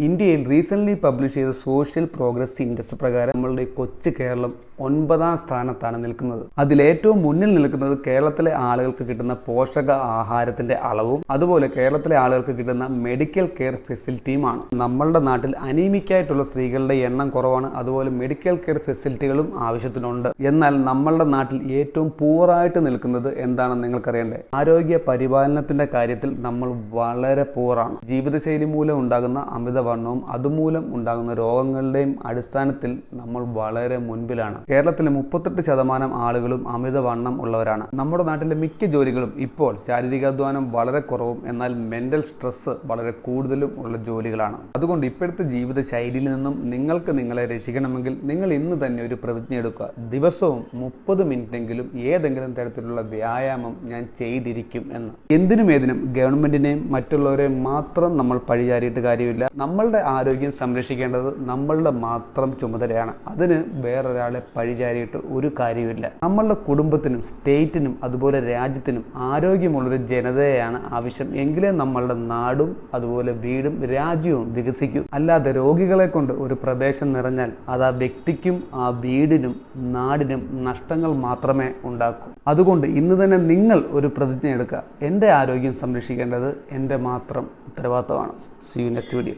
ഇന്ത്യയിൽ recently publish ചെയ്ത social progress index പ്രകാരം നമ്മളുടെ കൊച്ചു കേരളം 9ാം സ്ഥാനത്താണ് നിൽക്കുന്നത്. അതിലേറ്റവും മുന്നിൽ നിൽക്കുന്നത് കേരളത്തിലെ ആളുകൾക്ക് കിട്ടുന്ന പോഷക ആഹാരത്തിന്റെ അളവും അതുപോലെ കേരളത്തിലെ ആളുകൾക്ക് കിട്ടുന്ന മെഡിക്കൽ കെയർ ഫെസിലിറ്റിയുമാണ്. നമ്മളുടെ നാട്ടിൽ അനീമിക്കായിട്ടുള്ള സ്ത്രീകളുടെ എണ്ണം കുറവാണ്. അതുപോലെ മെഡിക്കൽ കെയർ ഫെസിലിറ്റികളും ആവശ്യത്തിനുണ്ട്. എന്നാൽ നമ്മളുടെ നാട്ടിൽ ഏറ്റവും പൂറായിട്ട് നിൽക്കുന്നത് എന്താണെന്ന് നിങ്ങൾക്കറിയണ്ടേ? ആരോഗ്യ പരിപാലനത്തിന്റെ കാര്യത്തിൽ നമ്മൾ വളരെ പൂറാണ്. ജീവിതശൈലി മൂലം ഉണ്ടാകുന്ന അമിതവണ്ണവും അതുമൂലം ഉണ്ടാകുന്ന രോഗങ്ങളുടെയും അടിസ്ഥാനത്തിൽ നമ്മൾ വളരെ മുൻപിലാണ്. കേരളത്തിലെ 38% ആളുകളും അമിതവണ്ണം ഉള്ളവരാണ്. നമ്മുടെ നാട്ടിലെ മിക്ക ജോലികളും ഇപ്പോൾ ശാരീരികാധ്വാനം വളരെ കുറവും എന്നാൽ മെന്റൽ സ്ട്രെസ് വളരെ കൂടുതലും ഉള്ള ജോലികളാണ്. അതുകൊണ്ട് ഇപ്പോഴത്തെ ജീവിത ശൈലിയിൽ നിന്നും നിങ്ങൾക്ക് നിങ്ങളെ രക്ഷിക്കണമെങ്കിൽ നിങ്ങൾ ഇന്ന് തന്നെ ഒരു പ്രതിജ്ഞ എടുക്കുക. ദിവസവും 30 മിനിറ്റെങ്കിലും ഏതെങ്കിലും തരത്തിലുള്ള വ്യായാമം ഞാൻ ചെയ്തിരിക്കും എന്ന്. എന്തിനും ഏതിനും ഗവൺമെന്റിനെയും മറ്റുള്ളവരെയും മാത്രം നമ്മൾ പഴിചാരിയിട്ട് കാര്യമില്ല. നമ്മളുടെ ആരോഗ്യം സംരക്ഷിക്കേണ്ടത് നമ്മളുടെ മാത്രം ചുമതലയാണ്. അതിന് വേറൊരാളെ പഴിചാരിയിട്ട് ഒരു കാര്യമില്ല. നമ്മളുടെ കുടുംബത്തിനും സ്റ്റേറ്റിനും അതുപോലെ രാജ്യത്തിനും ആരോഗ്യമുള്ളൊരു ജനതയെയാണ് ആവശ്യം. എങ്കിലേ നമ്മളുടെ നാടും അതുപോലെ വീടും രാജ്യവും വികസിക്കും. അല്ലാതെ രോഗികളെ കൊണ്ട് ഒരു പ്രദേശം നിറഞ്ഞാൽ അത് ആ വ്യക്തിക്കും ആ വീടിനും നാടിനും നഷ്ടങ്ങൾ മാത്രമേ ഉണ്ടാക്കൂ. അതുകൊണ്ട് ഇന്ന് തന്നെ നിങ്ങൾ ഒരു പ്രതിജ്ഞ എടുക്കുക. എൻ്റെ ആരോഗ്യം സംരക്ഷിക്കേണ്ടത് എൻ്റെ മാത്രം ഉത്തരവാദിത്തമാണ്. See you next video.